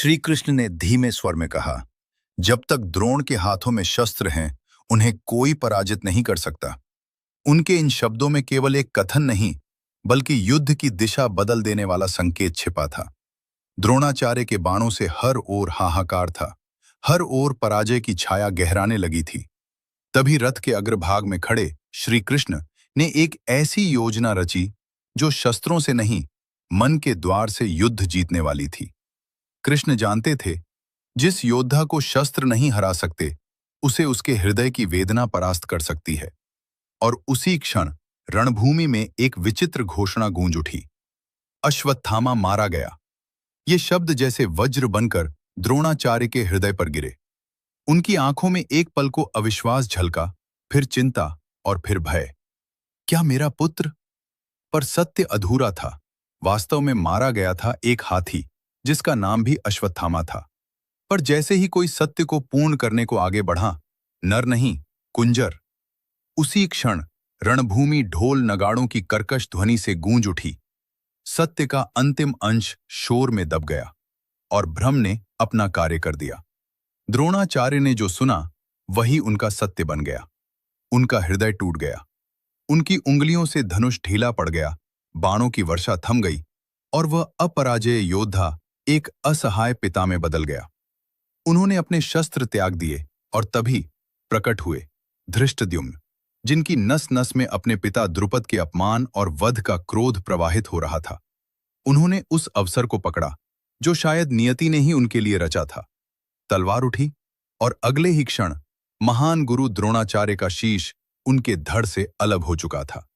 श्री कृष्ण ने धीमे स्वर में कहा, जब तक द्रोण के हाथों में शस्त्र हैं, उन्हें कोई पराजित नहीं कर सकता। उनके इन शब्दों में केवल एक कथन नहीं, बल्कि युद्ध की दिशा बदल देने वाला संकेत छिपा था। द्रोणाचार्य के बाणों से हर ओर हाहाकार था, हर ओर पराजय की छाया गहराने लगी थी। तभी रथ के अग्रभाग में खड़े श्री कृष्ण ने एक ऐसी योजना रची जो शस्त्रों से नहीं, मन के द्वार से युद्ध जीतने वाली थी। कृष्ण जानते थे, जिस योद्धा को शस्त्र नहीं हरा सकते, उसे उसके हृदय की वेदना परास्त कर सकती है। और उसी क्षण रणभूमि में एक विचित्र घोषणा गूंज उठी। अश्वत्थामा मारा गया। ये शब्द जैसे वज्र बनकर द्रोणाचार्य के हृदय पर गिरे। उनकी आंखों में एक पल को अविश्वास झलका, फिर चिंता और फिर भय। क्या मेरा पुत्र? पर सत्य अधूरा था। वास्तव में मारा गया था एक हाथी, जिसका नाम भी अश्वत्थामा था। पर जैसे ही कोई सत्य को पूर्ण करने को आगे बढ़ा, नर नहीं, कुंजर। उसी क्षण रणभूमि ढोल नगाड़ों की कर्कश ध्वनि से गूंज उठी। सत्य का अंतिम अंश शोर में दब गया और भ्रम ने अपना कार्य कर दिया। द्रोणाचार्य ने जो सुना, वही उनका सत्य बन गया। उनका हृदय टूट गया। उनकी उंगलियों से धनुष ढीला पड़ गया, बाणों की वर्षा थम गई और वह अपराजेय योद्धा एक असहाय पिता में बदल गया। उन्होंने अपने शस्त्र त्याग दिए और तभी प्रकट हुए धृष्टद्युम्न, जिनकी नस नस में अपने पिता द्रुपद के अपमान और वध का क्रोध प्रवाहित हो रहा था। उन्होंने उस अवसर को पकड़ा जो शायद नियति ने ही उनके लिए रचा था। तलवार उठी और अगले ही क्षण महान गुरु द्रोणाचार्य का शीश उनके धड़ से अलग हो चुका था।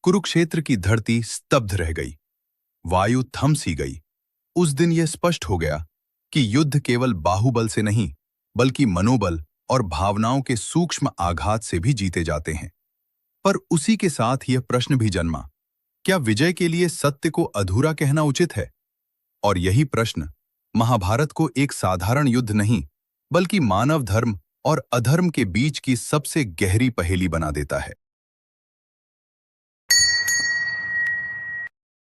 कुरुक्षेत्र की धरती स्तब्ध रह गई। वायु थम सी गई। उस दिन यह स्पष्ट हो गया कि युद्ध केवल बाहुबल से नहीं, बल्कि मनोबल और भावनाओं के सूक्ष्म आघात से भी जीते जाते हैं। पर उसी के साथ यह प्रश्न भी जन्मा, क्या विजय के लिए सत्य को अधूरा कहना उचित है? और यही प्रश्न महाभारत को एक साधारण युद्ध नहीं, बल्कि मानव धर्म और अधर्म के बीच की सबसे गहरी पहेली बना देता है।